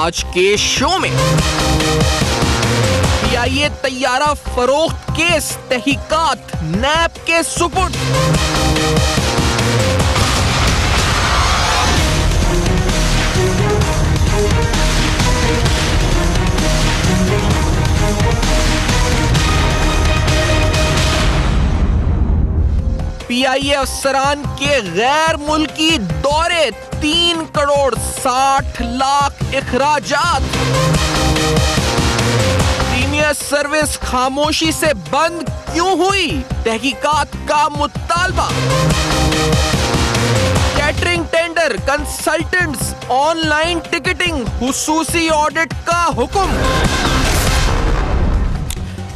आज के शो में पीआईए तैयारा फरोख्त केस तहकीकात नैब के सुपुर्द। पीआईए अफसरान के गैर मुल्की दौरे 3 करोड़ 60 लाख इखराजात। प्रीमियर सर्विस खामोशी से बंद क्यों हुई, तहकीकात का मुतालबा। Catering tender, consultants, online ticketing, हुसूसी ऑडिट का हुक्म।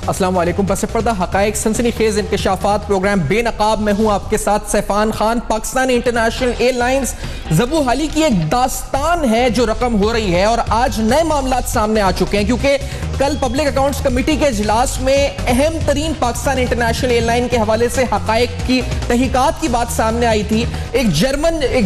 अस्सलाम वालेकुम। पस पर्दा हकायक सनसनीखेज इंकशाफात प्रोग्राम बेनकाब में हूं आपके साथ सैफान खान। पाकिस्तान इंटरनेशनल एयरलाइंस ज़बू हाली की एक दास्तान है जो रकम हो रही है और आज नए मामला सामने आ चुके हैं क्योंकि कल पब्लिक अकाउंट्स कमेटी के इजलास में अहम तरीन पाकिस्तान इंटरनेशनल एयरलाइन के हवाले से हकायक की तहकीकात की बात सामने आई थी। एक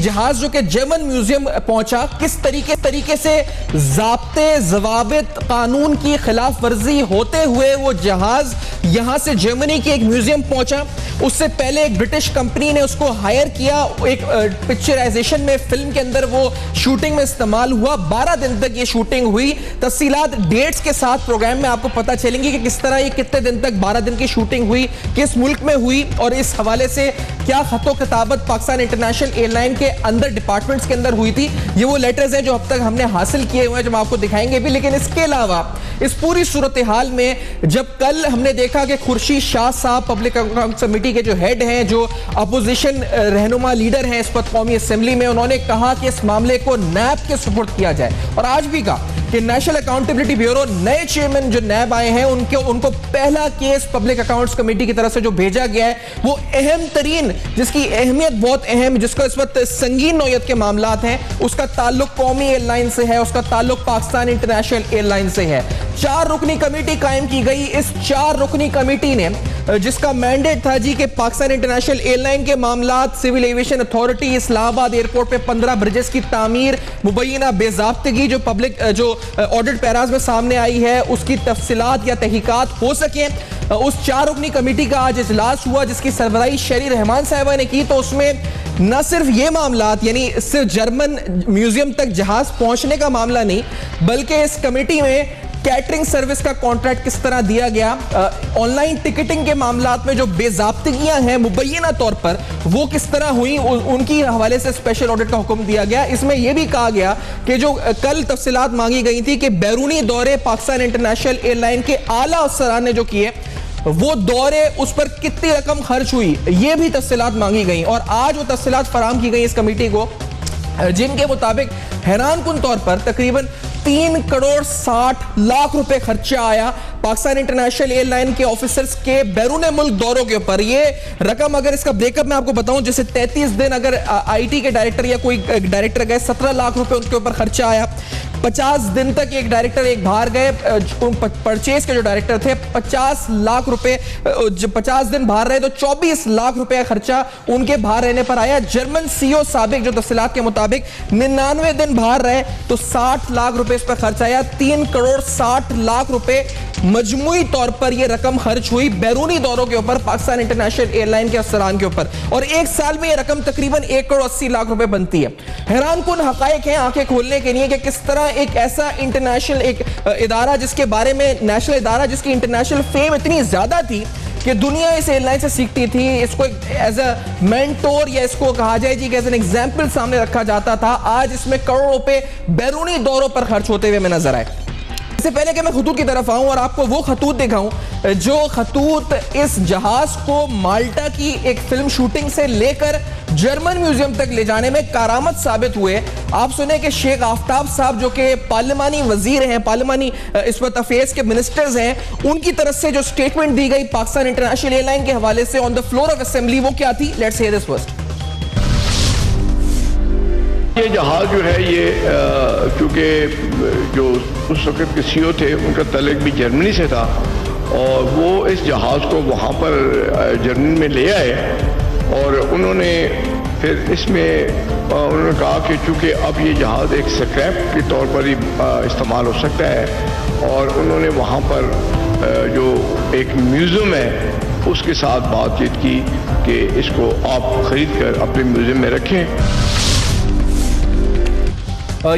जहाज जो कि जर्मन म्यूजियम पहुंचा, किस तरीके से ज़ाब्ते ज़वाबित कानून की खिलाफ वर्जी होते हुए वो जहाज यहां से जर्मनी के एक म्यूजियम पहुंचा। उससे पहले एक ब्रिटिश कंपनी ने उसको हायर किया, एक पिक्चराइजेशन में फिल्म के अंदर वो शूटिंग में इस्तेमाल हुआ। 12 दिन तक ये शूटिंग हुई। तफसीलात डेट्स के साथ प्रोग्राम में आपको पता चलेंगी कि किस तरह ये कितने दिन तक 12 दिन की शूटिंग हुई, किस मुल्क में हुई और इस हवाले से क्या खतो किताबत पाकिस्तान इंटरनेशनल एयरलाइन के अंदर डिपार्टमेंट्स के अंदर हुई थी। ये वो लेटर्स हैं जो अब तक हमने हासिल किए हुए हैं, जो हम आपको दिखाएंगे भी। लेकिन इसके अलावा इस पूरी सूरत हाल में जब कल हमने देखा कि खुर्शीद शाह साहब पब्लिक अकाउंट्स कमेटी के जो हेड हैं, जो अपोजिशन रहनुमा लीडर हैं इस वक्त कौमी असेंबली में, उन्होंने कहा कि इस मामले को नैब के सुपुर्द किया जाए। और आज भी कहा कि नेशनल अकाउंटेबिलिटी ब्यूरो नए चेयरमैन जो नैब आए हैं उनको पहला केस पब्लिक अकाउंट्स कमेटी की तरफ से जो भेजा गया है वो अहम तरीन, जिसकी अहमियत बहुत अहम, जिसका इस वक्त संगीन नौयत के मामला हैं, उसका ताल्लुक कौमी एयरलाइन से है, उसका ताल्लुक पाकिस्तान इंटरनेशनल एयरलाइन से है। 4 रुकनी कमेटी कायम की गई। इस 4 रुकनी कमेटी ने जिसका मैंडेट था जी कि पाकिस्तान इंटरनेशनल एयरलाइन के मामलात, civil aviation authority, Islamabad airport पे 15 ब्रिजेस की तामीर, मुबैना बेज़ाब्तगी जो पब्लिक जो ऑडिट पैराज में सामने आई है उसकी तफसीलात या तहकीकात हो सके। उस 4 रुकनी कमेटी का आज इजलास हुआ जिसकी सरबराही शेरी रहमान साहिबा ने की। तो उसमें न सिर्फ ये मामलात यानी सिर्फ जर्मन म्यूजियम तक जहाज पहुंचने का मामला नहीं, बल्कि इस कमेटी में कैटरिंग सर्विस का कॉन्ट्रैक्ट किस तरह दिया गया, ऑनलाइन टिकटिंग के मामलात में जो बेज़ाब्तगियां हैं मुबैना तौर पर वो किस तरह हुई, उनकी हवाले से स्पेशल ऑडिट का हुक्म दिया गया। इसमें यह भी कहा गया कि जो कल तफसीलात मांगी गई थी कि बैरूनी दौरे पाकिस्तान इंटरनेशनल एयरलाइन के आला अफसरान ने जो किए वो दौरे, उस पर कितनी रकम खर्च हुई, ये भी तफसीलात मांगी गई। और आज वो तफसीलात फराहम की गई इस कमेटी को, जिनके मुताबिक हैरानकुन तौर पर तकरीबन 3 करोड़ 60 लाख रुपए खर्चा आया पाकिस्तान इंटरनेशनल एयरलाइन के ऑफिसर्स के बैरून मुल्क दौरों के ऊपर। ये रकम अगर इसका ब्रेकअप मैं आपको बताऊं, जैसे 33 दिन अगर आईटी के डायरेक्टर या कोई डायरेक्टर गए 17 लाख रुपए उनके ऊपर खर्चा आया। 50 दिन तक एक डायरेक्टर एक बाहर गए, परचेज के जो डायरेक्टर थे 50 लाख रुपए, 50 दिन बाहर रहे तो 24 लाख रुपए का खर्चा उनके बाहर रहने पर आया। जर्मन सीईओ साबिक जो तफसीलात के मुताबिक 99 दिन बाहर रहे तो 60 लाख रुपए इस पर खर्च आया। 3 करोड़ 60 लाख रुपए मजमूई तौर पर यह रकम खर्च हुई बैरूनी दौरों के ऊपर पाकिस्तान इंटरनेशनल एयरलाइन के अफसरान के ऊपर। और एक साल में यह रकम तकरीबन 1 करोड़ 80 लाख रुपए बनती है। हैरानकुन हकायक हैं आंखें खोलने के लिए कि किस तरह एक ऐसा इंटरनेशनल एक इदारा जिसके बारे में नेशनल इदारा जिसकी इंटरनेशनल फेम इतनी ज्यादा थी कि दुनिया इस एयरलाइन से सीखती थी, इसको एज अ मेंटोर या इसको कहा जाए जी एज एन एग्जाम्पल सामने रखा जाता था, आज इसमें करोड़ों रुपए बैरूनी दौरों पर खर्च होते हुए हमें नजर आए। इससे पहले कि मैं खतूत की तरफ आऊं और आपको वो खतूत दिखाऊं जो खतूत इस जहाज को माल्टा की एक फिल्म शूटिंग से लेकर जर्मन म्यूजियम तक ले जाने में कारामत साबित हुए। आप सुने कि शेख आफ्ताब साहब जो कि पार्लिमानी वजीर हैं, पार्लिमानी इस वक्त अफेयर्स के मिनिस्टर्स हैं, उनकी तरफ से जो स्टेटमेंट दी गई पाकिस्तान इंटरनेशनल एयरलाइन के हवाले से on the floor of assembly, वो क्या थी? Let's hear this first. ये जहाज जो है ये क्योंकि जो उस वक्त के सीईओ थे उनका तल्लुक भी जर्मनी से था और वो इस जहाज़ को वहाँ पर जर्मनी में ले आए और उन्होंने फिर इसमें उन्होंने कहा कि चूँकि अब ये जहाज़ एक स्क्रैप के तौर पर ही इस्तेमाल हो सकता है, और उन्होंने वहाँ पर जो एक म्यूज़ियम है उसके साथ बातचीत की कि इसको आप ख़रीद कर अपने म्यूज़ियम में रखें।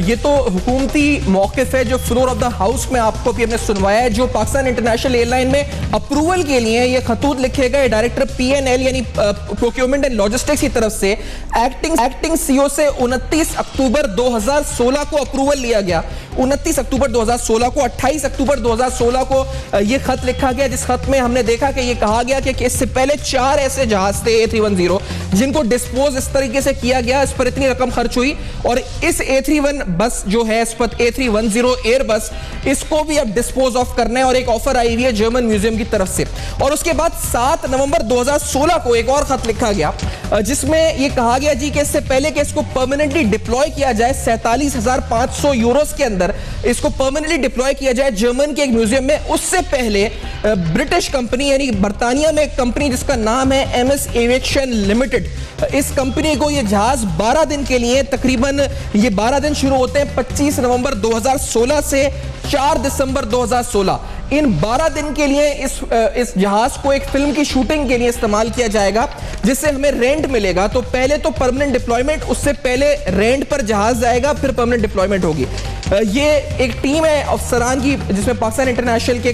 ये तो हुकूमती मौक़िफ़ है जो फ्लोर ऑफ द हाउस में आपको भी हमने सुनवाया है, जो पाकिस्तान इंटरनेशनल एयरलाइन में अप्रूवल के लिए ये खतूत लिखे गए डायरेक्टर PNL यानी प्रोक्योरमेंट एंड लॉजिस्टिक्स की तरफ से एक्टिंग CEO से 29 अक्टूबर 2016 को अप्रूवल लिया गया। 29 अक्टूबर 2016 को, 28 अक्टूबर 2016 को ये खत लिखा गया, जिस खत में हमने देखा कि ये कहा गया कि इससे पहले 4 ऐसे जहाज थे A310 जिनको डिस्पोज इस तरीके से किया गया, इस पर इतनी रकम खर्च हुई, और इस A310 बस जो है, इस पर A310 एयरबस, इसको भी अब डिस्पोज ऑफ करना है, और एक ऑफर आई हुई है जर्मन म्यूजियम की तरफ से। और उसके बाद 7 नवंबर 2016 को एक और खत लिखा गया जिसमें ये कहा गया जी कि इससे पहले कि इसको परमानेंटली डिप्लॉय किया जाए 47,500 यूरोस के अंदर इसको परमानेंटली डिप्लॉय किया जाए जर्मन के एक म्यूजियम में, उससे पहले ब्रिटिश कंपनी यानी बर्तानिया में एक कंपनी जिसका नाम है MS एविएशन लिमिटेड, इस कंपनी को ये जहाज 12 दिन के लिए, तकरीबन ये 12 दिन शुरू होते हैं 25 नवंबर 2016 से 4 दिसंबर 2016, इन 12 दिन के लिए इस जहाज को एक फिल्म की शूटिंग के लिए इस्तेमाल किया जाएगा, जिससे हमें रेंट मिलेगा। तो पहले तो परमानेंट डिप्लॉयमेंट, उससे पहले रेंट पर जहाज जाएगा, फिर परमानेंट डिप्लॉयमेंट होगी। ये एक टीम है अफसरान की जिसमें पाकिस्तान इंटरनेशनल के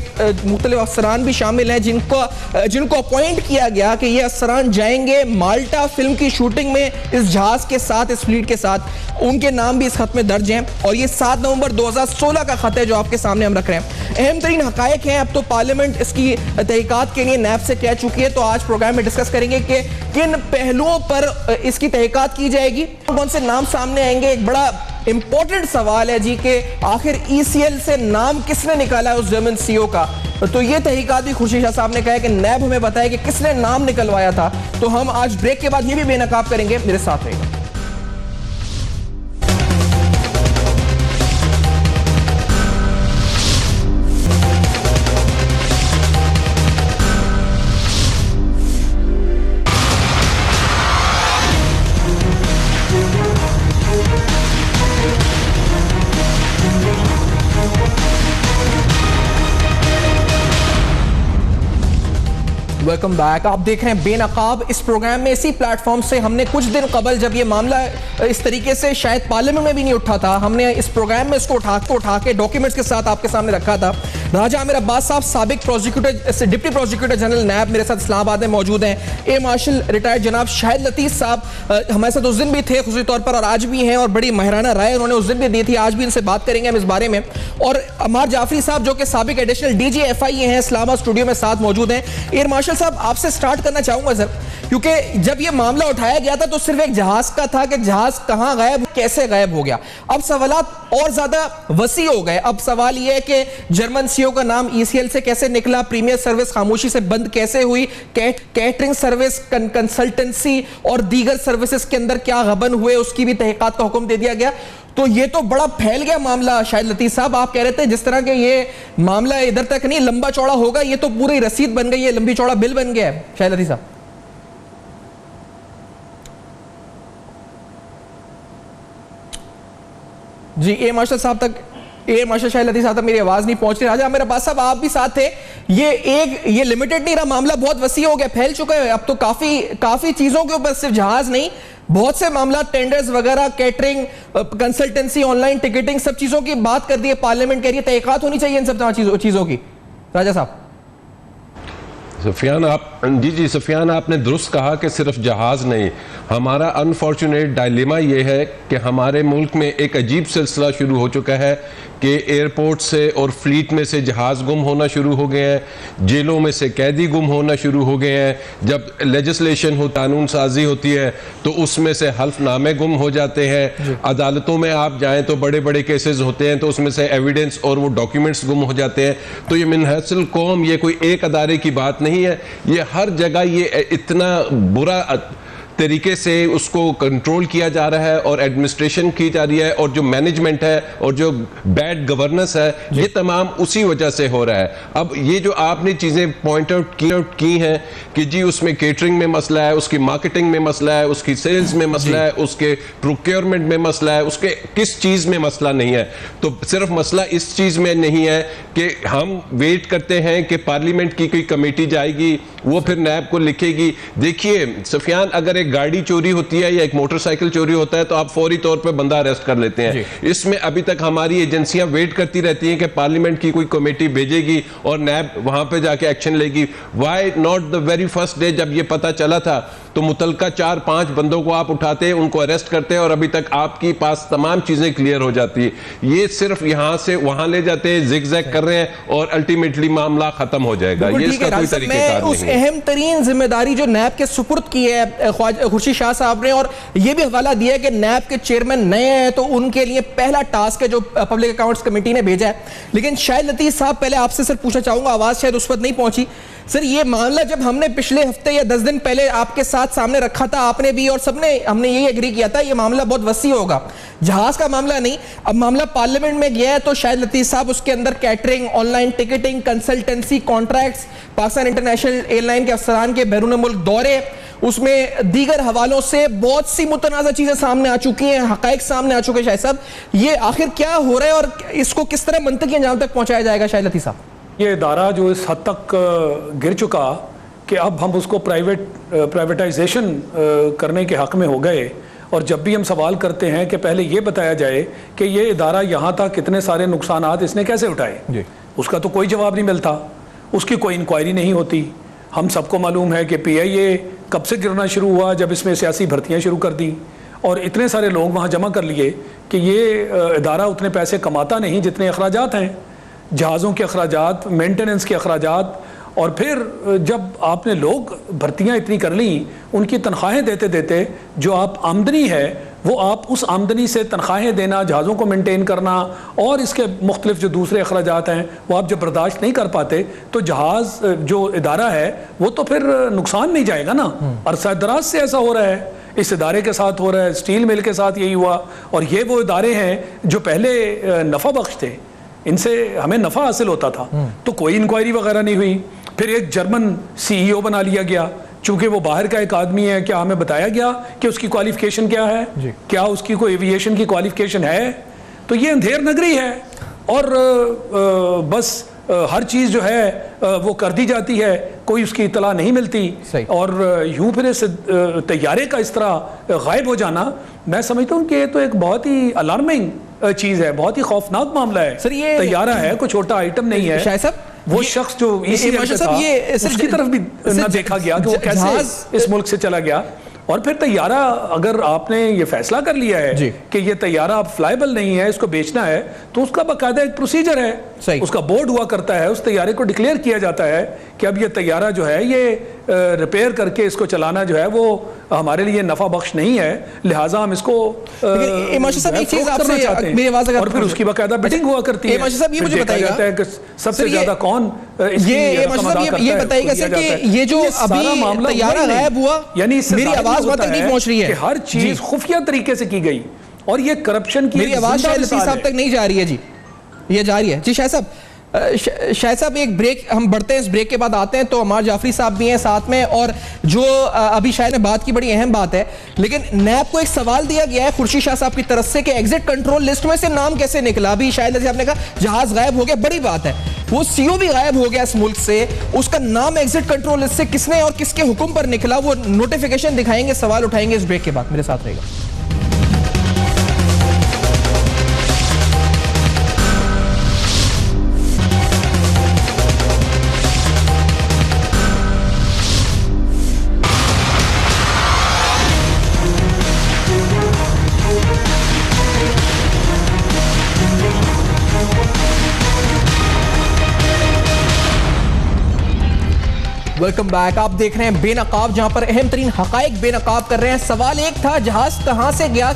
मुख्तलिफ अफसरान भी शामिल हैं, जिनको अपॉइंट किया गया कि ये अफसरान जाएंगे माल्टा फिल्म की शूटिंग में इस जहाज के साथ, इस फ्लीट के साथ। उनके नाम भी इस खत में दर्ज हैं, और ये 7 नवंबर 2016 का खत है जो आपके सामने हम रख रहे हैं। अहम तरीन हकायक हैं, अब तो पार्लियामेंट इसकी तहकीकात के लिए नैब से कह चुकी है, तो आज प्रोग्राम में डिस्कस करेंगे कि किन पहलुओं पर इसकी तहकीकात की जाएगी, कौन से नाम सामने आएंगे। एक बड़ा इंपॉर्टेंट सवाल है जी कि आखिर ECL से नाम किसने निकाला है उस जर्मन CEO का, तो ये तहकीकात भी खुर्शीद शाह साहब ने कहा है कि नैब हमें बताया कि किसने नाम निकलवाया था। तो हम आज ब्रेक के बाद ये भी बेनकाब करेंगे, मेरे साथ रहेगा। Welcome back. आप देख रहे हैं बेनकाब। इस प्रोग्राम में इसी प्लेटफॉर्म से हमने कुछ दिन कबल, जब ये मामला इस तरीके से शायद पार्लियामेंट में भी नहीं उठा था, हमने इस प्रोग्राम में इसको उठा के डॉक्यूमेंट्स के साथ आपके सामने रखा था। राजा आमिर अब्बास साहब, साबिक प्रोसिक्यूटर, डिप्टी प्रोसिक्यूटर जनरल नैब, मेरे साथ इस्लामाबाद में मौजूद हैं। एयर मार्शल रिटायर्ड जनाब शाहिद लतीफ़ साहब हमारे साथ उस दिन भी थे खुसूसी तौर पर, और आज भी हैं, और बड़ी माहिराना राय उन्होंने उस दिन भी दी थी, आज भी इनसे बात करेंगे हम इस बारे में। और अमार जाफरी साहब जो कि साबिक एडिशनल DG FIA हैं, इस्लामाबाद स्टूडियो में साथ मौजूद हैं। एयर मार्शल साहब, आपसे स्टार्ट करना चाहूंगा सर, क्योंकि जब ये मामला उठाया गया था तो सिर्फ एक जहाज का था कि जहाज कहां गायब, कैसे गायब हो गया। अब सवालात और ज्यादा वसी हो गए। अब सवाल ये है कि जर्मन CEO का नाम ECL से कैसे निकला, प्रीमियर सर्विस खामोशी से बंद कैसे हुई, कैटरिंग सर्विस, कंसल्टेंसी और दीगर सर्विसेज के अंदर क्या गबन हुए, उसकी भी तहकीकात का हुक्म दे दिया गया। तो ये तो बड़ा फैल गया मामला। शाहिद लतीफ़ साहब, आप कह रहे थे जिस तरह के ये मामला इधर तक नहीं लंबा चौड़ा होगा, ये तो पूरी रसीद बन गई है, लंबी चौड़ा बिल बन गया है। शाहिद लतीफ़ साहब जी, एयर मार्शल साहब तक, एयर मार्शल शाहिद लतीफ़ साहब तक मेरी आवाज नहीं पहुंच रही। राजा मेरे पास साहब, आप भी साथ थे। ये लिमिटेड नहीं रहा, मामला बहुत वसी हो गया, फैल चुका है। अब तो काफी चीजों के ऊपर, सिर्फ जहाज नहीं, बहुत से मामला, टेंडर्स वगैरह, कैटरिंग, कंसल्टेंसी, ऑनलाइन टिकटिंग, सब चीजों की बात कर दी है। पार्लियामेंट कह रही है तहकीकात होनी चाहिए इन सब चीजों की। राजा साहब। सफियान, आपने दुरुस्त कहा कि सिर्फ जहाज नहीं, हमारा अनफॉर्चुनेट डायलेमा ये है कि हमारे मुल्क में एक अजीब सिलसिला शुरू हो चुका है कि एयरपोर्ट से और फ्लीट में से जहाज गुम होना शुरू हो गए हैं, जेलों में से कैदी गुम होना शुरू हो गए हैं। जब लेजिस्लेशन हो, कानून साजी होती है, तो उसमें से हल्फनामे गुम हो जाते हैं। अदालतों में आप जाएं तो बड़े बड़े केसेस होते हैं, तो उसमें से एविडेंस और वो डॉक्यूमेंट्स गुम हो जाते हैं। तो ये मिनहसल कौम, ये कोई एक अदारे की बात नहीं है, ये हर जगह ये इतना बुरा तरीके से उसको कंट्रोल किया जा रहा है और एडमिनिस्ट्रेशन की जा रही है और जो मैनेजमेंट है और जो बैड गवर्नेंस है, ये तमाम उसी वजह से हो रहा है। अब ये जो आपने चीजें पॉइंट आउट की हैं कि जी उसमें केटरिंग में मसला है, उसकी मार्केटिंग में मसला है, उसकी सेल्स में मसला है, उसके प्रोक्योरमेंट में मसला है, उसके किस चीज में मसला नहीं है। तो सिर्फ मसला इस चीज में नहीं है कि हम वेट करते हैं कि पार्लियामेंट की कोई कमेटी जाएगी, वो फिर नैब को लिखेगी। देखिए सफियान, अगर एक गाड़ी चोरी होती है या एक मोटरसाइकिल चोरी होता है तो आप फौरी तौर पर बंदा अरेस्ट कर लेते हैं। इसमें अभी तक हमारी एजेंसियां वेट करती रहती हैं कि पार्लियामेंट की कोई कमेटी भेजेगी और नैब वहां पे जाके एक्शन लेगी। Why not the very first day जब ये पता चला था तो मुतलका 4-5 बंदों को आप उठाते, उनको अरेस्ट करते और अभी तक आपकी पास तमाम चीजें क्लियर हो जाती है। ये सिर्फ यहां से वहां ले जाते हैं, जिग-जैग कर रहे हैं और अल्टीमेटली मामला खत्म हो जाएगा। ये इसका कोई तरीकेकार नहीं है। अहम तरीन जिम्मेदारी जो नैब के सुपुर्द की है खुर्शीद शाह साहब ने, और ये भी हवाला दिया है कि नैब के चेयरमैन नए हैं तो उनके लिए पहला टास्क है जो पब्लिक अकाउंट्स कमेटी ने भेजा है। लेकिन शाहिद लतीफ साहब, पहले आपसे सर पूछना चाहूंगा, आवाज शायद उस वक्त नहीं पहुंची सर, ये मामला जब हमने पिछले हफ्ते या 10 दिन पहले आपके साथ सामने रखा था, आपने भी और सबने हमने यही एग्री किया था ये मामला बहुत वसी होगा, जहाज का मामला नहीं। अब मामला पार्लियामेंट में गया है तो शाहिद लतीफ साहब उसके अंदर catering, online ticketing, consultancy contracts, Pakistan international airline के अफसरान के बैरून मुल्क दौरे, उसमें दीगर हवालों से बहुत सी मुतनाज़ा चीजें सामने आ चुकी हैं, हकाइक सामने आ चुके हैं। शाहिद साहब, ये आखिर क्या हो रहा है और इसको किस तरह मंतकी अंजाम तक पहुंचाया जाएगा? शाहिद लतीफ साहब, ये इदारा जो इस हद तक गिर चुका कि अब हम उसको प्राइवेटाइजेशन करने के हक में हो गए, और जब भी हम सवाल करते हैं कि पहले ये बताया जाए कि ये इदारा यहाँ तक कितने सारे नुकसानात इसने कैसे उठाए, उसका तो कोई जवाब नहीं मिलता, उसकी कोई इंक्वायरी नहीं होती। हम सबको मालूम है कि PIA कब से गिरना शुरू हुआ, जब इसमें सियासी भर्तियाँ शुरू कर दी और इतने सारे लोग वहाँ जमा कर लिए कि ये इदारा उतने पैसे कमाता नहीं जितने अखराजात हैं, जहाज़ों के अखराजात, मेंटेनेंस के अखराजात, और फिर जब आपने लोग भर्तियां इतनी कर ली, उनकी तनख्वाहें देते देते जो आप आमदनी है वो आप उस आमदनी से तनख्वाहें देना, जहाज़ों को मेंटेन करना और इसके मुख्तलिफ जो दूसरे अखराजात हैं वो आप जब बर्दाश्त नहीं कर पाते तो जहाज़ जो इदारा है वो तो फिर नुकसान नहीं जाएगा ना। अरसा दराज से ऐसा हो रहा है, इस इदारे के साथ हो रहा है, स्टील मिल के साथ यही हुआ, और ये वो इदारे हैं जो पहले नफ़ा बख्श थे, इनसे हमें नफ़ा हासिल होता था, तो कोई इंक्वायरी वगैरह नहीं हुई। फिर एक जर्मन CEO बना लिया गया, चूंकि वो बाहर का एक आदमी है, क्या हमें बताया गया कि उसकी क्वालिफिकेशन क्या है, क्या उसकी कोई एविएशन की क्वालिफिकेशन है? तो ये अंधेर नगरी है और बस हर चीज़ जो है वो कर दी जाती है, कोई उसकी इतला नहीं मिलती, और यूं फिर इस तैयारे का इस तरह गायब हो जाना, मैं समझता हूँ कि ये तो एक बहुत ही अलार्मिंग चीज़ है, बहुत ही खौफनाक मामला है। सर, ये तैयारा है, कोई छोटा आइटम नहीं है। शायद साहब, वो शख्स जो उसकी तरफ भी न देखा गया कि वो कैसे इस मुल्क से चला गया, और फिर तैयारा अगर आपने ये फैसला कर लिया है कि ये तैयारा अब फ्लाइबल नहीं है, इसको बेचना है, तो उसका बाकायदा एक प्रोसीजर है, उसका बोर्ड हुआ करता है, उस तैयारे को डिक्लेयर किया जाता है कि अब ये तैयारा जो है ये रिपेयर करके इसको चलाना जो है वो हमारे लिए नफा बख्श नहीं है, लिहाजा हम इसको और फिर उसकी बाकायदा बिडिंग हुआ करती है। ये मुझे बताइएगा सबसे ज्यादा कौन ये बताइएगा सर कि ये जो अभी तैयारा गायब हुआ, यानी मेरी आवाज वहां तक नहीं पहुंच रही है, हर चीज खुफिया तरीके से की गई, और ये करप्शन की मेरी आवाज शायद लतीफ साहब तक नहीं जा रही है जी, ये जा रही है जी। शायद साहब एक ब्रेक हम बढ़ते हैं, इस ब्रेक के बाद आते हैं तो अमार जाफरी साहब भी हैं साथ में, और जो अभी शायद ने बात की बड़ी अहम बात है, लेकिन नैब को एक सवाल दिया गया है खुर्शीद शाह साहब की तरफ से कि एग्जिट कंट्रोल लिस्ट में से नाम कैसे निकला। अभी शायद साहब ने कहा जहाज गायब हो गया, बड़ी बात है, वो CEO भी गायब हो गया इस मुल्क से, उसका नाम एग्जिट कंट्रोल लिस्ट से किसने और किसके हुक्म पर निकला, वो नोटिफिकेशन दिखाएंगे, सवाल उठाएंगे इस ब्रेक के बाद। मेरे साथ रहेगा। Welcome back. आप देख रहे हैं बेनकाब, जहां पर अहम तरीन हकायक बेनकाब कर रहे हैं। सवाल एक था, जहाज कहां से गया,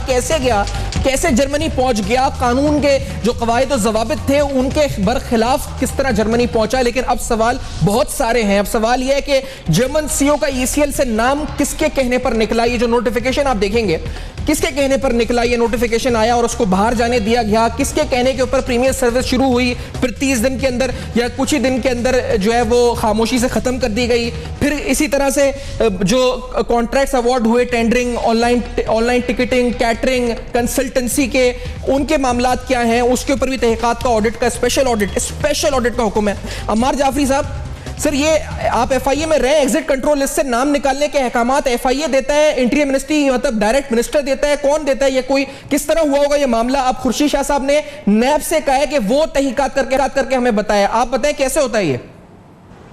कैसे जर्मनी पहुंच गया, कानून के जो कवायद और ज़वाबित थे उनके बरखिलाफ किस तरह जर्मनी पहुंचा। लेकिन अब सवाल बहुत सारे हैं। अब सवाल यह है कि जर्मन सीओ का ECL से नाम किसके कहने पर निकला। ये जो नोटिफिकेशन आप देखेंगे, किसके कहने पर निकला ये नोटिफिकेशन आया और उसको बाहर जाने दिया गया, किसके कहने के ऊपर प्रीमियर सर्विस शुरू हुई, फिर 30 दिन के अंदर या कुछ ही दिन के अंदर जो है वो खामोशी से खत्म कर दी गई। फिर इसी तरह से जो कॉन्ट्रैक्ट्स अवार्ड हुए, tendering, online ticketing, catering, consultancy के, उनके मामलात क्या हैं, उसके ऊपर भी तहकीकात का ऑडिट का स्पेशल ऑडिट का हुक्म है। अम्मार जाफरी साहब, सर ये आप FIA में रहे, एग्जिट कंट्रोल लिस्ट से नाम निकालने के अहकामात FIA देता है, इंटीरियर मिनिस्ट्री मतलब डायरेक्ट मिनिस्टर देता है, कौन देता है, ये कोई किस तरह हुआ होगा ये मामला। अब खुर्शीद शाह साहब ने नैब से कहा है कि वो तहकीकात करके हमें बताया। आप बताएं कैसे होता है ये,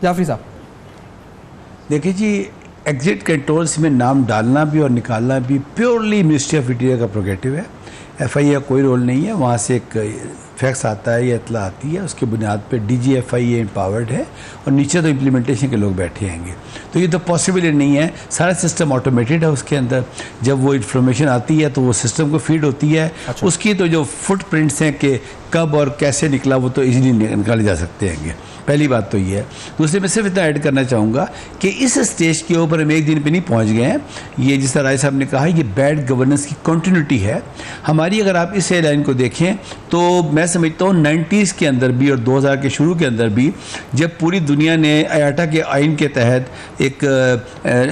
जाफरी साहब। देखिए जी, एग्जिट कंट्रोल्स में नाम डालना भी और निकालना भी प्योरली मिनिस्ट्री ऑफ इंटीरियर का प्रोगेटिव है। FIA का कोई रोल नहीं है। वहाँ से एक फैक्स आता है या इतला आती है, उसके बुनियाद पे DG FIA एम्पावर्ड है और नीचे तो इम्प्लीमेंटेशन के लोग बैठे हैंगे। तो ये तो पॉसिबल नहीं है। सारा सिस्टम ऑटोमेटेड है। उसके अंदर जब वो इन्फॉर्मेशन आती है तो वो सिस्टम को फीड होती है। अच्छा। उसकी तो जो फुटप्रिंट्स हैं कि कब और कैसे निकला वो तो इजीली निकाले जा सकते हैं। पहली बात तो ये है। दूसरे मैं सिर्फ इतना ऐड करना चाहूँगा कि इस स्टेज के ऊपर हम एक दिन पे नहीं पहुँच गए हैं। ये जिस तरह राय साहब ने कहा, ये बैड गवर्नेंस की कंटिन्यूटी है हमारी। अगर आप इस एयरलाइन को देखें तो मैं समझता हूँ 90s के अंदर भी और 2000 के शुरू के अंदर भी, जब पूरी दुनिया ने IATA के आइन के तहत एक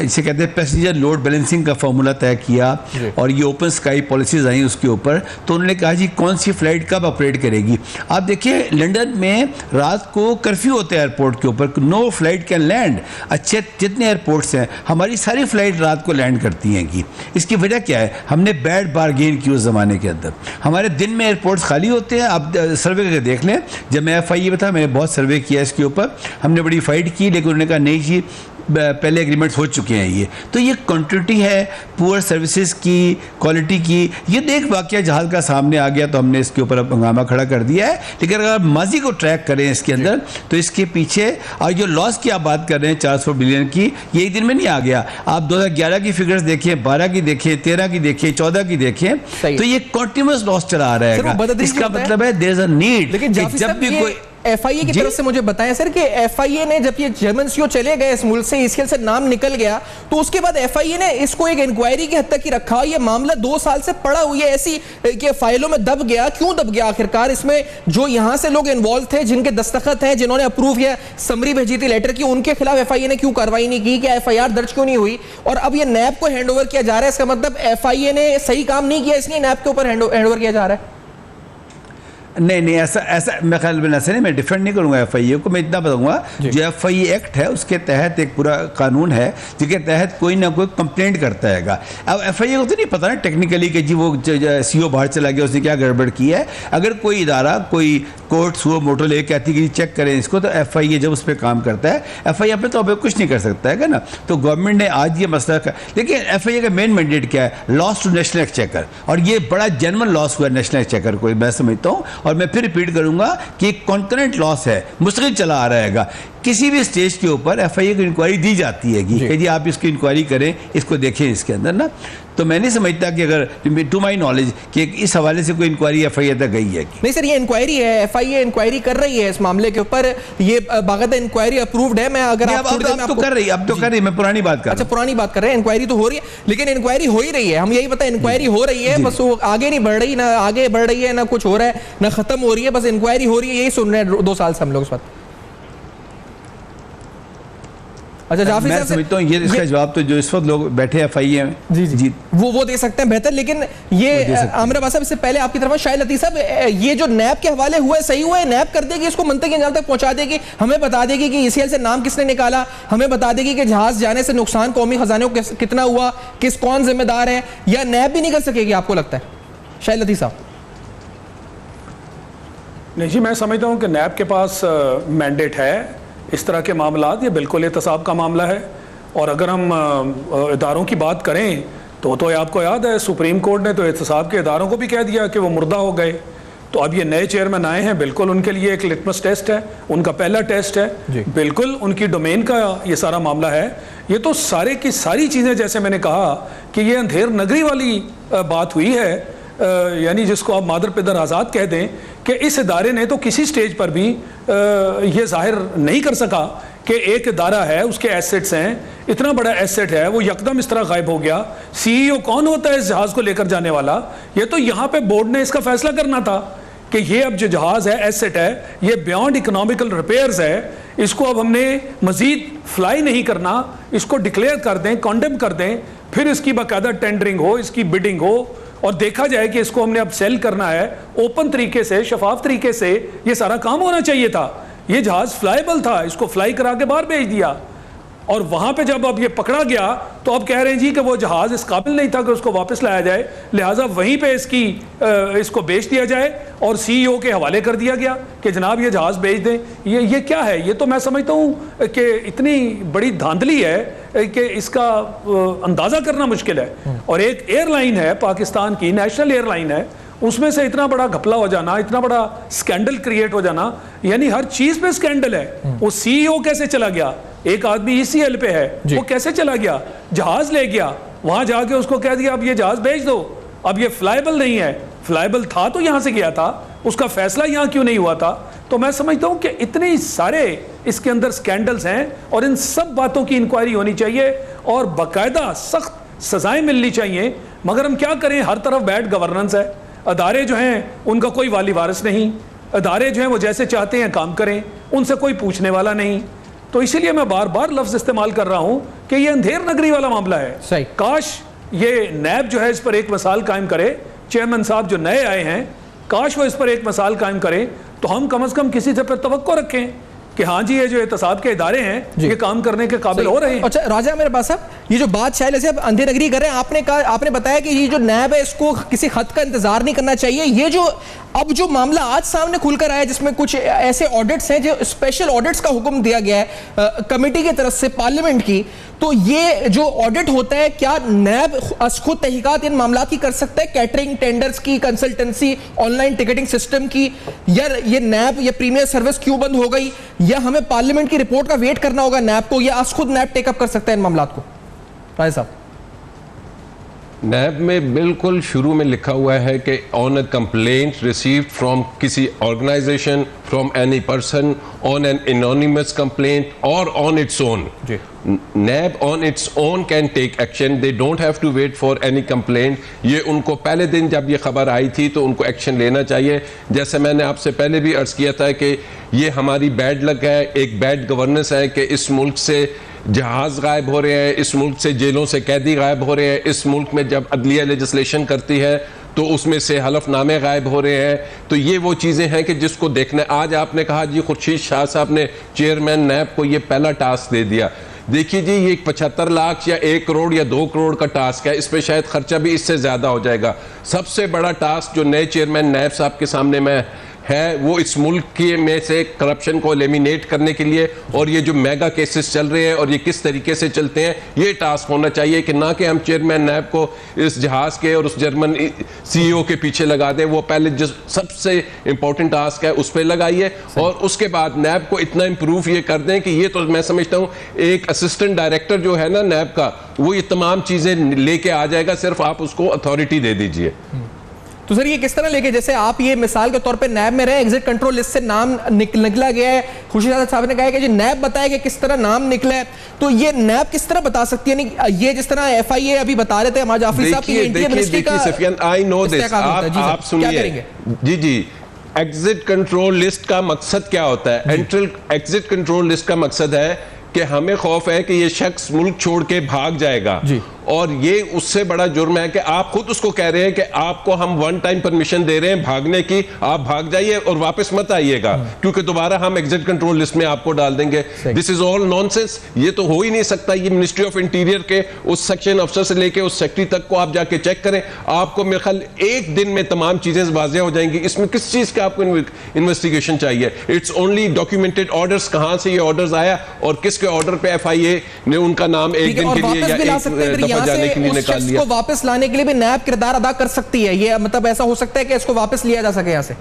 इसे कहते हैं पैसेंजर लोड बैलेंसिंग का फार्मूला तय किया और ये ओपन स्काई पॉलिसीज आई उसके ऊपर, तो उन्होंने कहा जी कौन सी फ़्लाइट कब ऑपरेट करेगी। आप देखिए लंदन में रात को कर्फ्यू होते हैं एयरपोर्ट के ऊपर, नो फ्लाइट कैन लैंड। अच्छे जितने एयरपोर्ट्स हैं हमारी सारी फ्लाइट रात को लैंड करती हैं कि इसकी वजह क्या है, हमने बैड बारगेन की उस ज़माने के अंदर। हमारे दिन में एयरपोर्ट्स खाली होते हैं। आप सर्वे करके देख लें, जब मैं FIA में था मैंने बहुत सर्वे किया इसके ऊपर, हमने बड़ी फाइट की, लेकिन उन्होंने कहा नहीं जी पहले एग्रीमेंट्स हो चुके हैं। ये तो ये क्वांटिटी है पुअर सर्विसेज की, क्वालिटी की। ये देख वाकया जहाज़ का सामने आ गया तो हमने इसके ऊपर हंगामा खड़ा कर दिया है। लेकिन अगर आप माजी को ट्रैक करें इसके अंदर तो इसके पीछे और जो लॉस की आप बात कर रहे हैं 400 बिलियन की, ये एक दिन में नहीं आ गया। आप 2011 की फिगर्स देखें, 12 की देखें, 13 की देखें, 14 की देखें, तो ये कॉन्टिन्यूस लॉस चला रहेगा। इसका मतलब है देयर इज अ नीड। लेकिन जब भी कोई FIA की तरफ से मुझे बताएं सर कि FIA ने जब ये जर्मन सीओ चले गए इस मुल्क से, ECL से नाम निकल गया, तो उसके बाद FIA ने इसको एक इंक्वायरी की हद तक ही रखा। ये मामला 2 साल से पड़ा हुई है ऐसी कि फाइलों में दब गया। क्यों दब गया आखिरकार? इसमें जो यहां से लोग इन्वॉल्व थे, जिनके दस्तखत हैं, जिन्होंने अप्रूव या समरी भेजी थी लेटर की, उनके खिलाफ FIA ने क्यों कार्रवाई नहीं की? क्या FIR दर्ज क्यों नहीं हुई? और अब ये नैब को हैंड ओवर किया जा रहा है। इसका मतलब FIA ने सही काम नहीं किया, इसलिए नैब के ऊपर हैंड ओवर किया जा रहा है। नहीं ऐसा मैं ख्याल में ऐसा नहीं, मैं डिफेंड नहीं करूंगा FIA को। मैं इतना बताऊंगा, जो FIA एक्ट है उसके तहत एक पूरा कानून है जिसके तहत कोई ना कोई कंप्लेंट करता है। अब FIA को तो नहीं पता ना टेक्निकली कि जी वो CO बाहर चला गया, उसने क्या गड़बड़ की है। अगर कोई इदारा, कोई कोर्ट सुओ मोटो ले कहती कि चेक करें इसको, तो FIA जब उस पर काम करता है, FIA अपने तौर पर कुछ नहीं कर सकता है ना। तो गवर्नमेंट ने आज ये मसला लेकिन FIA का मेन मैंडेट क्या है? Loss to national exchequer. और ये बड़ा जेन्युइन लॉस हुआ नेशनल एक्सचेकर को, मैं समझता हूँ। और मैं फिर रिपीट करूंगा कि कॉन्करेंट लॉस है, मुस्तकिल चला आ रहेगा। किसी भी स्टेज के ऊपर FIA की इंक्वायरी दी जाती है कि जी आप इसकी इंक्वायरी करें, इसको देखें इसके अंदर ना। तो मैं नहीं समझता कि अगर टू माई नॉलेज कि इस हवाले से कोई इंक्वायरी FIA तक गई है। नहीं सर, ये इंक्वायरी है, FIA इंक्वायरी कर रही है इस मामले के ऊपर। ये बाकायदा इंक्वायरी अप्रूव्ड है। मैं अगर आप तो कर रही है, अब तो कर रही है, मैं पुरानी बात कर रहा हूं। अच्छा, पुरानी बात कर रहे हैं। इंक्वायरी तो हो रही है, लेकिन इंक्वायरी हो ही रही है, हम यही पता है इंक्वायरी हो रही है, बस वो आगे नहीं बढ़ रही, ना आगे बढ़ रही है, ना कुछ हो रहा है, ना खत्म हो रही है, बस इंक्वायरी हो रही है। यही सुन रहे हैं 2 साल से हम लोग इस वक्त। अच्छा जाफरी साहब, मैं समझता हूँ ये इसका जवाब तो जो इस वक्त लोग बैठे FIA में जी वो दे सकते हैं बेहतर। लेकिन ये आमिर अब्बास साहब, इससे पहले आपकी तरफ शाहिद लतीफ साहब, ये जो नैब के हवाले हुआ है सही हुआ है? नैब कर देगी इसको, मंतकी अंजाम तक पहुंचा देगी, हमें बता देगी कि ECL से नाम किसने निकाला, हमें बता देगी कि जहाज जाने से नुकसान कौमी खजाने को कितना हुआ, कौन जिम्मेदार है, या नैब भी नहीं कर सकेगी आपको लगता है? शाहिद लतीफ साहब। नहीं जी, मैं समझता हूँ कि नैब के पास मैंडेट है इस तरह के मामलात। ये बिल्कुल एहतसाब का मामला है। और अगर हम इदारों की बात करें तो आपको याद है सुप्रीम कोर्ट ने तो एहतसाब के इदारों को भी कह दिया कि वो मुर्दा हो गए। तो अब ये नए चेयरमैन आए हैं, बिल्कुल उनके लिए एक लिटमस टेस्ट है, उनका पहला टेस्ट है, बिल्कुल उनकी डोमेन का ये सारा मामला है। ये तो सारे की सारी चीज़ें, जैसे मैंने कहा कि ये अंधेर नगरी वाली बात हुई है, यानी जिसको आप मादर पिदर आज़ाद कह दें, कि इस इदारे ने तो किसी स्टेज पर भी ये जाहिर नहीं कर सका कि एक इदारा है, उसके एसेट्स हैं, इतना बड़ा एसेट है, वो यकदम इस तरह गायब हो गया। सीईओ कौन होता है इस जहाज़ को लेकर जाने वाला? ये तो यहाँ पे बोर्ड ने इसका फैसला करना था कि ये अब जो जहाज़ है, एसेट है, ये बियॉन्ड इकोनॉमिकल रिपेयर्स है, इसको अब हमने मजीद फ्लाई नहीं करना, इसको डिक्लेयर कर दें, कॉन्डेम कर दें, फिर इसकी बाकायदा टेंडरिंग हो, इसकी बिडिंग हो और देखा जाए कि इसको हमने अब सेल करना है ओपन तरीके से, शफाफ तरीके से। ये सारा काम होना चाहिए था। ये जहाज फ्लाईबल था, इसको फ्लाई करा के बाहर भेज दिया और वहां पे जब अब ये पकड़ा गया तो अब कह रहे हैं जी कि वो जहाज इस काबिल नहीं था कि उसको वापस लाया जाए, लिहाजा वहीं पे इसको बेच दिया जाए और सीईओ के हवाले कर दिया गया कि जनाब ये जहाज बेच दें। ये क्या है? ये तो मैं समझता हूँ कि इतनी बड़ी धांधली है कि इसका अंदाजा करना मुश्किल है। और एक एयरलाइन है पाकिस्तान की, नेशनल एयरलाइन है, उसमें से इतना बड़ा घपला हो जाना, इतना बड़ा स्कैंडल क्रिएट हो जाना, यानी हर चीज पे स्कैंडल है। वो सीईओ कैसे चला गया? एक आदमी ईसीएल पे है, वो कैसे चला गया? जहाज ले गया, वहां जाके उसको कह दिया अब ये जहाज बेच दो, अब ये फ्लाईबल नहीं है। फ्लाईबल था तो यहां से गया था, उसका फैसला यहां क्यों नहीं हुआ था? तो मैं समझता हूं कि इतने सारे इसके अंदर स्कैंडल्स हैं और इन सब बातों की इंक्वायरी होनी चाहिए और बाकायदा सख्त सजाएं मिलनी चाहिए। मगर हम क्या करें, हर तरफ बैड गवर्नेंस है, अदारे जो हैं उनका कोई वाली वारिस नहीं, अदारे जो हैं वो जैसे चाहते हैं काम करें, उनसे कोई पूछने वाला नहीं। तो इसीलिए मैं बार बार लफ्ज इस्तेमाल कर रहा हूं कि ये अंधेर नगरी वाला मामला है। सही। काश ये नैब जो है इस पर एक मिसाल कायम करे, चेयरमैन साहब जो नए आए हैं, काश वो इस पर एक मिसाल कायम करें तो हम कम से कम किसी से पर तवक्को रखें कि हाँ जी ये जो एहतसाब के इदारे हैं ये काम करने के काबिल हो रहे हैं। अच्छा राजा मेरे पास साहब, ये जो बात शायद ऐसे अंधेर नगरी कर रहे हैं, आपने बताया कि ये जो नैब है इसको किसी खत का इंतजार नहीं करना चाहिए। ये जो अब जो मामला आज सामने खुलकर आया जिसमें कुछ ऐसे ऑडिट्स हैं जो स्पेशल ऑडिट्स का हुक्म दिया गया है कमेटी की तरफ से पार्लियामेंट की, तो ये जो ऑडिट होता है क्या नैब खुद तहकीकात इन मामला की कर सकता है? कैटरिंग टेंडर्स की, कंसल्टेंसी, ऑनलाइन टिकटिंग सिस्टम की, या ये नैब ये प्रीमियर सर्विस क्यों बंद हो गई, या हमें पार्लियामेंट की रिपोर्ट का वेट करना होगा नैब को, या आज खुद नैब टेकअप कर सकता है इन मामला को? राय साहब, नैब में बिल्कुल शुरू में लिखा हुआ है कि on a complaint received from किसी organisation, from any person, on an anonymous complaint और on its own, NAB on its own can take action, they don't have to wait for any complaint. ये उनको पहले दिन जब ये खबर आई थी तो उनको एक्शन लेना चाहिए। जैसे मैंने आपसे पहले भी अर्ज किया था कि ये हमारी बैड लक है, एक बैड गवर्नेंस है कि इस मुल्क से जहाज गायब हो रहे हैं, इस मुल्क से जेलों से कैदी गायब हो रहे हैं, इस मुल्क में जब अदलिया लेजिस्लेशन करती है तो उसमें से हलफनामे गायब हो रहे हैं। तो ये वो चीज़ें हैं कि जिसको देखने, आज आपने कहा जी खुर्शीद शाह साहब ने चेयरमैन नैब को ये पहला टास्क दे दिया। देखिए जी ये 75 लाख या 1 करोड़ या 2 करोड़ का टास्क है, इस पर शायद खर्चा भी इससे ज़्यादा हो जाएगा। सबसे बड़ा टास्क जो नए चेयरमैन नैब साहब के सामने में है वो इस मुल्क के में से करप्शन को एलिमिनेट करने के लिए, और ये जो मेगा केसेस चल रहे हैं और ये किस तरीके से चलते हैं, ये टास्क होना चाहिए कि ना कि हम चेयरमैन नैब को इस जहाज के और उस जर्मन सीईओ के पीछे लगा दें। वो पहले जो सबसे इंपॉर्टेंट टास्क है उस पर लगाइए और उसके बाद नैब को इतना इंप्रूव ये कर दें कि ये तो मैं समझता हूँ एक असिस्टेंट डायरेक्टर जो है ना नैब का, वो ये तमाम चीज़ें लेके आ जाएगा, सिर्फ आप उसको अथॉरिटी दे दीजिए। तो सर ये किस तरह लेके, जैसे आप ये मिसाल के तौर पे नैब में रहे, एग्जिट कंट्रोल लिस्ट से नाम निकला गया है, खुर्शीद साहब ने कहा कि जी नैब बताया कि किस तरह नाम निकला है, तो ये नैब किस तरह बता सकती है? ये जिस तरह एफआईए अभी बता रहे थे हमारे जाफरी साहब की इंटीरियर मिनिस्ट्री का, सफियान आई नो दिस, आप सुनिए जी एग्जिट कंट्रोल लिस्ट का मकसद क्या होता है? एग्जिट कंट्रोल लिस्ट का मकसद है कि हमें खौफ है कि ये शख्स मुल्क छोड़ के भाग जाएगा, और ये उससे बड़ा जुर्म है कि आप खुद उसको कह रहे हैं कि आपको हम वन टाइम परमिशन दे रहे हैं भागने की, आप भाग जाइए और वापस मत आइएगा क्योंकि दोबारा हम एग्जिट कंट्रोल लिस्ट में आपको डाल देंगे। दिस इज ऑल नॉनसेंस, ये तो हो ही नहीं सकता। ये मिनिस्ट्री ऑफ इंटीरियर के उस सेक्शन अफसर से लेके उस सेक्रेटरी तक को आप जाके चेक करें, आपको मेरे ख्याल एक दिन में तमाम चीजें वाज़ेह हो जाएंगी। इसमें किस चीज का आपको इन्वेस्टिगेशन चाहिए? इट्स ओनली डॉक्यूमेंटेड ऑर्डर्स, कहां से ये ऑर्डर्स आया और किसके ऑर्डर पे एफआईए ने उनका नाम एक दिन के लिए या एक दफा जाने के लिए निकाल लिया। वापस लाने के लिए भी नैब किरदार अदा कर सकती है, ये मतलब ऐसा हो सकता है कि इसको वापस लिया जा सके यहाँ से?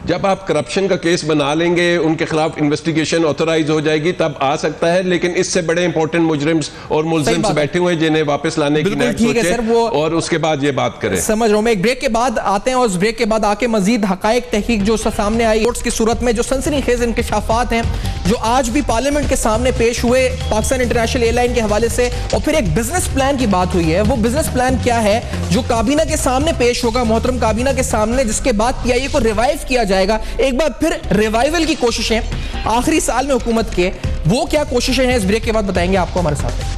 जब आप करप्शन का केस बना लेंगे, उनके खिलाफ इन्वेस्टिगेशन ऑथराइज हो जाएगी, तब आ सकता है। लेकिन इससे बड़े इंपॉर्टेंट मुजरिम्स और मुलजिम्स बैठे हुए जिन्हें वापस लाने की नैक सोचे और उसके बाद ये बात करें। समझ रहा हूं मैं। एक ब्रेक के बाद आते हैं और उस ब्रेक के बाद आके मजीद हकायक तहकीक जो सामने आई की सूरत में, जो सनसनीखेज इंकशाफात हैं जो आज भी पार्लियामेंट के सामने पेश हुए पाकिस्तान इंटरनेशनल एयरलाइन के हवाले से, और फिर एक बिजनेस प्लान की बात हुई है। वो बिजनेस प्लान क्या है जो काबीना के सामने पेश होगा, मोहतरम काबीना के सामने, जिसके बाद पीआईए को रिवाइव किया जाएगा। एक बार फिर रिवाइवल की कोशिशें आखिरी साल में हुकूमत के, वो क्या कोशिशें हैं, इस ब्रेक के बाद बताएंगे आपको हमारे साथ।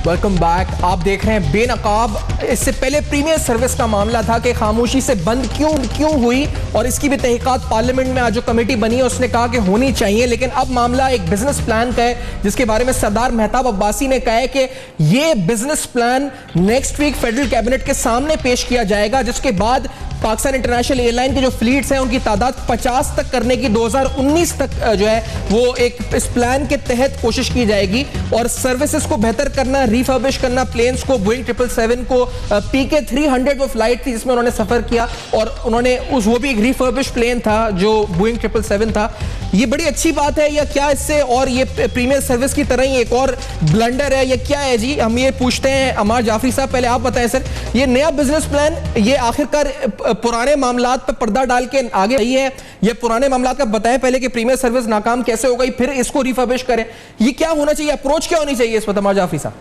Welcome back. आप देख रहे हैं बेनकाब। इससे पहले प्रीमियर सर्विस का मामला था कि खामोशी से बंद क्यों हुई, और इसकी भी तहकीकात पार्लियामेंट में आज जो कमेटी बनी है उसने कहा कि होनी चाहिए। लेकिन अब मामला एक बिजनेस प्लान का है जिसके बारे में सरदार मेहताब अब्बासी ने कहा है कि ये business plan next week federal cabinet के सामने पेश किया जाएगा, जिसके बाद पाकिस्तान इंटरनेशनल एयरलाइन के जो फ्लीट्स हैं उनकी तादाद 50 तक करने की 2019 तक जो है वो एक इस प्लान के तहत कोशिश की जाएगी, और सर्विसेज को बेहतर करना, रिफर्बिश करना प्लेन्स को, बोइंग 777 को, पीके 300 वो फ्लाइट थी जिसमें उन्होंने सफर किया, और उन्होंने वो भी एक रिफर्बिश प्लेन था जो बोइंग 777 था। ये बड़ी अच्छी बात है या क्या इससे, और ये प्रीमियर सर्विस की तरह ही एक और ब्लंडर है या क्या है जी? हम ये पूछते हैं अमार जाफरी साहब। पहले आप बताएं सर, ये नया बिजनेस प्लान ये आखिरकार पुराने मामलात पर पर्दा डाल के आगे रही है, ये पुराने मामलात का बताएं पहले कि प्रीमियर सर्विस नाकाम कैसे हो गई, फिर इसको रिफर्बिश करें, ये क्या होना चाहिए, अप्रोच क्या होनी चाहिए इस वक्त अमार जाफरी साहब?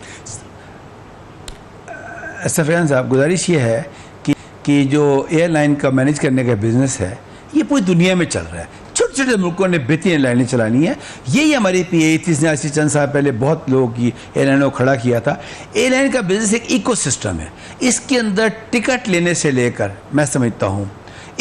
सफियान साहब, गुजारिश ये है कि जो एयरलाइन का मैनेज करने का बिजनेस है ये पूरी दुनिया में चल रहा है। छोटे छोटे मुल्कों ने बेहतरीन एयरलाइनें चलानी है। यही हमारी पीआईए थी, इसने आज से चंद साल पहले बहुत लोगों की एयरलाइनों को खड़ा किया था। एयरलाइन का बिजनेस एक इकोसिस्टम है। इसके अंदर टिकट लेने से लेकर, मैं समझता हूँ,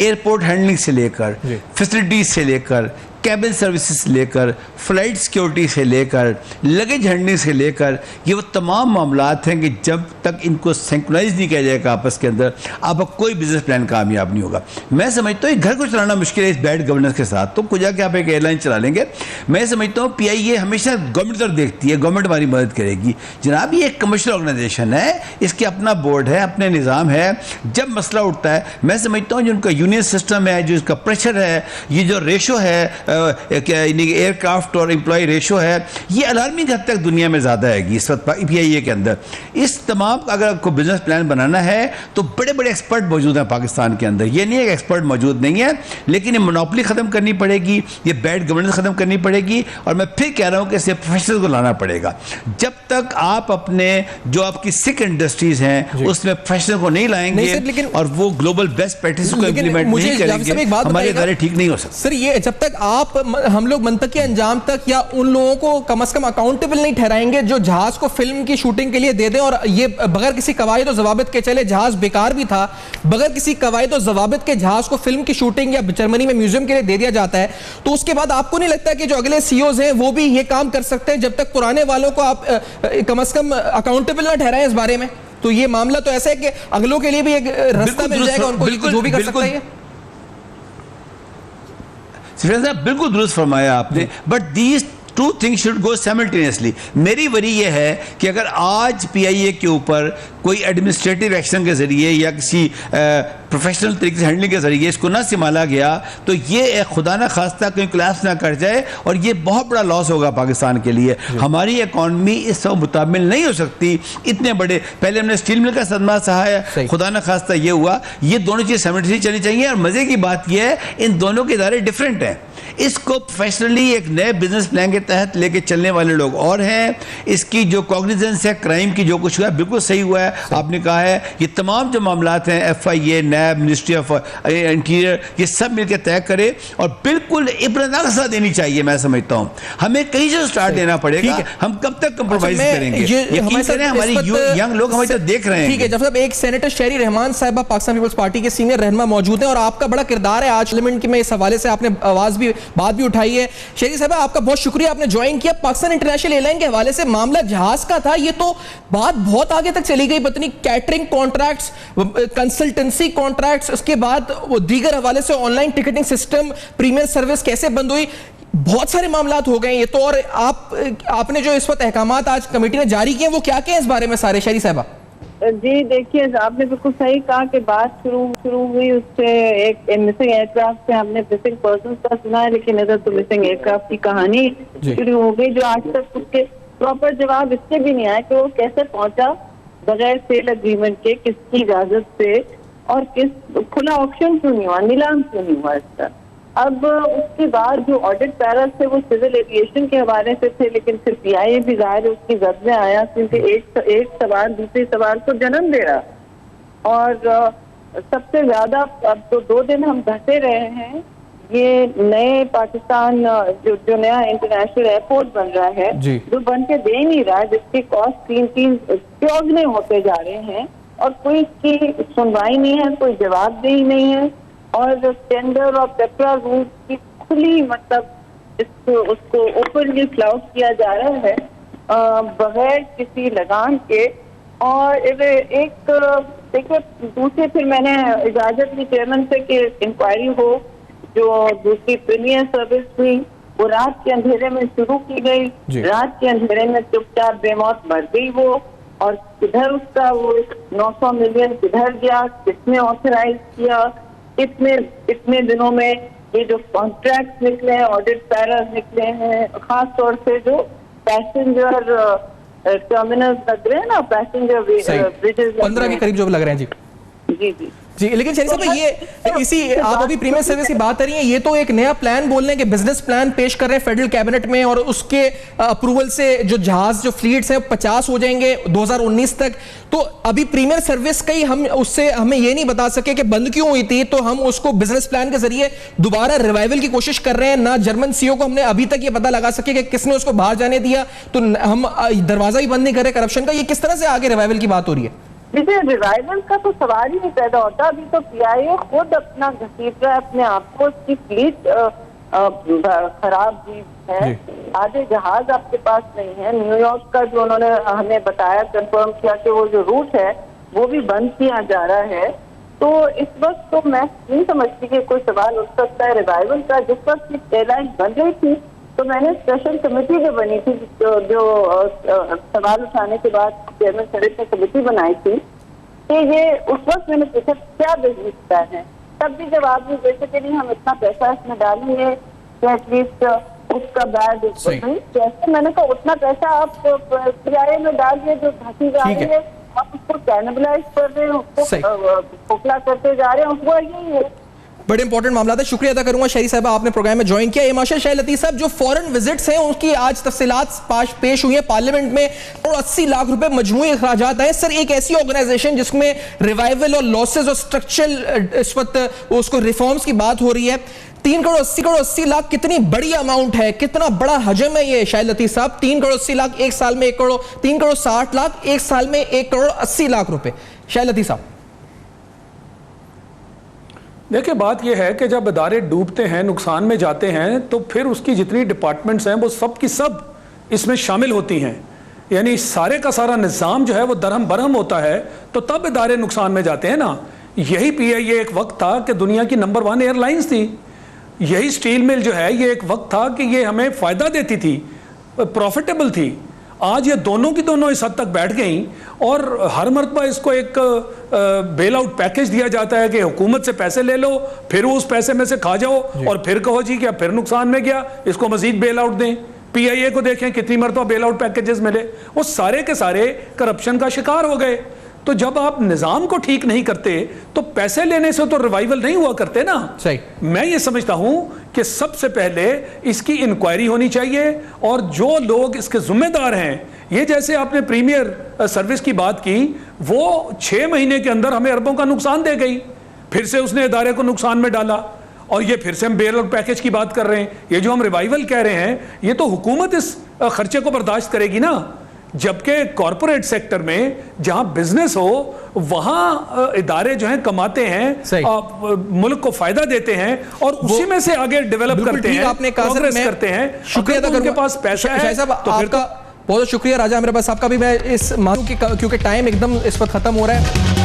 एयरपोर्ट हैंडलिंग से लेकर, फैसिलिटीज से लेकर, कैबिन सर्विसेज से लेकर, फ्लाइट सिक्योरिटी से लेकर, लगेज हैंडलिंग से लेकर, ये वो तमाम मामलात हैं कि जब तक इनको सिंक्रोनाइज नहीं किया जाएगा आपस के अंदर, आपका कोई बिजनेस प्लान कामयाब नहीं होगा। मैं समझता हूँ घर को चलाना मुश्किल है इस बैड गवर्नेंस के साथ, तो कुछ जाके आप एक एयरलाइन चला लेंगे। मैं समझता हूँ पीआईए हमेशा गवर्नमेंट तरफ देखती है, गवर्नमेंट हमारी मदद करेगी। जनाब ये एक कमर्शियल ऑर्गेनाइजेशन है, इसके अपना बोर्ड है, अपने निज़ाम है। जब मसला उठता है, मैं समझता हूँ जो उनका यूनियन सिस्टम है, जो इसका प्रेशर है, ये जो रेशो है एयरक्राफ्ट और एम्प्लॉय रेशो है, ये अलार्मिंग हद तक दुनिया में ज़्यादा है इस वक्त पीआईए के अंदर। इस तमाम अगर आपको बिजनेस प्लान बनाना है तो बड़े बड़े एक्सपर्ट मौजूद हैं पाकिस्तान के अंदर। ये नहीं है एक्सपर्ट मौजूद नहीं है, लेकिन ये मोनोपोली ख़त्म करनी पड़ेगी, ये बैड गवर्नेंस ख़त्म करनी पड़ेगी, और मैं फिर कह रहा हूँ कि इसे प्रोफेशनल्स को लाना पड़ेगा। जब तक आप अपने जो आपकी सिक इंडस्ट्रीज़ हैं उसमें प्रोफेशनल को नहीं लाएंगे और वो ग्लोबल बेस्ट प्रैक्टिस को इम्प्लीमेंट नहीं करेंगे, हमारे इदारे ठीक नहीं हो सकते। सर ये जब तक आप हम लोग मंतकी अंजाम तक या उन लोगों को कम से कम अकाउंटेबल नहीं ठहराएंगे जो जहाज को फिल्म की शूटिंग के लिए दे दें, और ये बगैर किसी कवायद और जवाबित के चले, जहाज बेकार भी था, बगैर किसी कवायद और जवाबित के जहाज को फिल्म की शूटिंग या जर्मनी में म्यूजियम के लिए दे दिया जाता है, तो उसके बाद आपको नहीं लगता कि जो अगले सीईओज हैं वो भी ये काम कर सकते हैं जब तक पुराने वालों को आप कम से कम अकाउंटेबल ना ठहराएं इस बारे में? तो ये मामला तो ऐसा है कि अगलों के लिए भी एक रास्ता मिल जाएगा उनको, जो भी कर सकता है। बिल्कुल दुरुस्त फरमाया आपने, but these two things should go simultaneously. मेरी वरी यह है कि अगर आज पीआईए के ऊपर कोई एडमिनिस्ट्रेटिव एक्शन के जरिए या किसी प्रोफेशनल तरीके से हैंडलिंग के जरिए इसको ना संभाला गया तो ये खुदा ना खास्ता कहीं क्लैश ना कर जाए, और ये बहुत बड़ा लॉस होगा पाकिस्तान के लिए। हमारी इकॉनमी इस वक्त मुताबिल नहीं हो सकती इतने बड़े, पहले हमने स्टील मिल का सदमा सहा है, खुदा ना खास्ता ये हुआ, ये दोनों चीज़ साइमल्टेनियसली चलनी चाहिए। और मज़े की बात यह है इन दोनों के इदारे डिफरेंट हैं। इसको प्रोफेशनली एक नए बिजनेस प्लान के तहत लेके चलने वाले लोग और हैं, इसकी जो कॉग्निजेंस है क्राइम की, जो कुछ हुआ बिल्कुल सही हुआ है, आपने कहा है ये तमाम जो मामलात हैं FIA, NAB, ministry of interior, ये सब मिलकर तय करे और बिल्कुल इब्राना सजा देनी चाहिए। मैं समझता हूँ हमें कहीं से स्टार्ट लेना पड़ेगा, हम कब तक कंप्रोमाइज करेंगे? यकीन करें हमारी यंग लोग हमारी तरफ देख रहे हैं। ठीक है, जब साहब एक सेनेटर शहरी रहमान साहिबा पाकिस्तान पीपल्स पार्टी के सीनियर रहनुमा मौजूद हैं और आपका बड़ा किरदार है आज पार्लियामेंट में, इस हवाले से आपने बात भी उठाई है। शहरी साहिबा आपका बहुत शुक्रिया, आपने ज्वाइन किया। पाकिस्तान इंटरनेशनल एयरलाइन के हवाले से मामला जहाज का था, ये तो बात बहुत आगे तक चली गई, पता नहीं कैटरिंग कॉन्ट्रैक्ट्स, कंसल्टेंसी कॉन्ट्रैक्ट्स, उसके बाद वो दीगर हवाले से online ticketing system, premium service कैसे बंद हुई, बहुत सारे मामलात हो गए ये तो। और आपने जो इस वक्त अहकामात आज कमेटी ने जारी किए वो क्या क्या इस बारे में सारे? शहरी साहिबा जी देखिए, आपने बिल्कुल सही कहा कि बात शुरू हुई उससे एक मिसिंग एयरक्राफ्ट से, हमने मिसिंग पर्सन का सुना है, लेकिन इधर तो मिसिंग एयरक्राफ्ट की कहानी शुरू हो गई, जो आज तक उसके प्रॉपर जवाब इससे भी नहीं आया कि वो कैसे पहुंचा बगैर सेल एग्रीमेंट के, किसकी इजाजत से, और किस खुला ऑक्शन क्यों नहीं हुआ, नीलाम क्यों नहीं हुआ इसका। अब उसके बाद जो ऑडिट पैरल थे वो सिविल एविएशन के हवाले से थे, लेकिन फिर PIA भी जाहिर उसकी जद में आया, क्योंकि एक सवाल दूसरे सवाल को जन्म दे रहा। और सबसे ज्यादा अब तो 2 दिन हम कहते रहे हैं, ये नए पाकिस्तान जो नया इंटरनेशनल एयरपोर्ट बन रहा है, जो बन के दे नहीं रहा है, जिसकी कॉस्ट 3 चौगुने होते जा रहे हैं और कोई इसकी सुनवाई नहीं है, कोई जवाबदेही नहीं है, और टेंडर और पेपरा रूट की खुली मतलब उसको ओपनली फ्लाउट किया जा रहा है बगैर किसी लगान के। और एक देखिए, दूसरे फिर मैंने इजाजत ली चेयरमैन से कि इंक्वायरी हो, जो दूसरी प्रीमियर सर्विस हुई वो रात के अंधेरे में शुरू की गई, रात के अंधेरे में चुपचाप बेमौत मर गई वो, और किधर उसका वो 900 मिलियन किधर गया, किसने ऑथराइज किया, इतने दिनों में ये जो कॉन्ट्रैक्ट निकले हैं, ऑडिट पैरल निकले हैं, खास तौर से जो पैसेंजर टर्मिनल्स लग रहे हैं ना, पैसेंजर ब्रिजेस 15 के करीब जो लग रहे हैं। जी जी, लेकिन शरीफ साहब ये इसी आप अभी प्रीमियम सर्विस की बात कर रही हैं, ये तो एक नया प्लान बोल रहे हैं कि बिजनेस प्लान पेश कर रहे हैं फेडरल कैबिनेट में, और उसके अप्रूवल से जो जहाज जो फ्लीट्स हैं 50 हो जाएंगे 2019 तक। तो अभी प्रीमियम सर्विस का ही हम उससे हमें ये नहीं बता सके कि बंद क्यों हुई थी, तो हम उसको बिजनेस प्लान के जरिए दोबारा रिवाइवल की कोशिश कर रहे हैं। ना जर्मन CEO को हमने अभी तक ये पता लगा सके कि किसने उसको बाहर जाने दिया, तो हम दरवाजा ही बंद नहीं कर रहे करप्शन का। ये किस तरह से आगे रिवाइवल की बात हो रही है? देखिए, रिवाइवल का तो सवाल ही नहीं पैदा होता। अभी तो PIA खुद अपना घसीट रहा है अपने आप को, उसकी फ्लीट खराब हुई है, आधे जहाज आपके पास नहीं है। न्यूयॉर्क का जो उन्होंने हमें बताया, कंफर्म किया कि वो जो रूट है वो भी बंद किया जा रहा है। तो इस वक्त तो मैं नहीं समझती कि कोई सवाल उठ सकता है रिवाइवल का। जिस वक्त एयरलाइन बन रही थी तो मैंने स्पेशल कमेटी जो बनी थी, जो सवाल उठाने के बाद चेयरमैन शरीफ ने कमेटी बनाई थी, कि ये उस वक्त मैंने पूछा क्या बिजनेस प्लान है, तब भी जवाब नहीं दे सके, नहीं हम इतना पैसा इसमें डालेंगे तो एटलीस्ट उसका बैड जैसे मैंने कहा उतना पैसा आप PIA में डाल दिए जो धंसी जा रही है, आप उसको कैनिबलाइज कर रहे हैं, उसको खोखला करते जा रहे हैं, वो यही है। बड़े इंपॉर्टेंट मामला था। शुक्रिया अदा करूंगा शहरी साहब, आपने प्रोग्राम में ज्वाइन किया। माशा शाह लतीफ साहब, जो फॉरेन विजिट्स हैं उसकी आज तफसीलात पेश हुई है पार्लियामेंट में, और 80 लाख रुपए मजमूई अखराजात आए। सर, एक ऐसी ऑर्गेनाइजेशन जिसमें रिवाइवल और लॉसेज और स्ट्रक्चरल इस वक्त उसको रिफॉर्म्स की बात हो रही है, 3 करोड़ 80 लाख कितनी बड़ी अमाउंट है, कितना बड़ा हजम है ये शाहिद लतीफ साहब। 3 करोड़ 80 लाख एक साल में 1 करोड़, 3 करोड़ 60 लाख एक साल में 1 करोड़ 80 लाख रुपए। शाहिद लतीफ साहब देखिए, बात यह है कि जब इदारे डूबते हैं, नुकसान में जाते हैं, तो फिर उसकी जितनी डिपार्टमेंट्स हैं वो सब की सब इसमें शामिल होती हैं, यानी सारे का सारा निज़ाम जो है वो दरहम बरहम होता है, तो तब इदारे नुकसान में जाते हैं ना। यही PIA एक वक्त था कि दुनिया की नंबर 1 एयरलाइंस थी, यही स्टील मिल जो है ये एक वक्त था कि ये हमें फ़ायदा देती थी, प्रॉफिटेबल थी। आज ये दोनों की दोनों इस हद तक बैठ गई, और हर मरतबा इसको एक बेल आउट पैकेज दिया जाता है कि हुकूमत से पैसे ले लो, फिर उस पैसे में से खा जाओ, और फिर कहो जी क्या फिर नुकसान में गया, इसको मजीद बेल आउट दें। PIA को देखें कितनी मरतबा बेल आउट पैकेजेस मिले, वो सारे के सारे करप्शन का शिकार हो गए। तो जब आप निज़ाम को ठीक नहीं करते तो पैसे लेने से तो रिवाइवल नहीं हुआ करते ना। सही। मैं ये समझता हूं कि सबसे पहले इसकी इंक्वायरी होनी चाहिए और जो लोग इसके जिम्मेदार हैं, ये जैसे आपने प्रीमियर सर्विस की बात की, वो 6 महीने के अंदर हमें अरबों का नुकसान दे गई, फिर से उसने इदारे को नुकसान में डाला और ये फिर से हम बेल आउट पैकेज की बात कर रहे हैं। ये जो हम रिवाइवल कह रहे हैं, ये तो हुकूमत इस खर्चे को बर्दाश्त करेगी ना, जबकि कॉरपोरेट सेक्टर में जहां बिजनेस हो वहां इदारे जो हैं कमाते हैं, मुल्क को फायदा देते हैं और उसी में से आगे डेवलप करते हैं, आपने प्रोग्रेस करते हैं। शुक्रिया अदा उनके पास पैसा है तो फिर आपका बहुत शुक्रिया राजा। मेरे पास आपका भी मैं इस मानूं कि क्योंकि टाइम एकदम इस वक्त खत्म हो रहा है।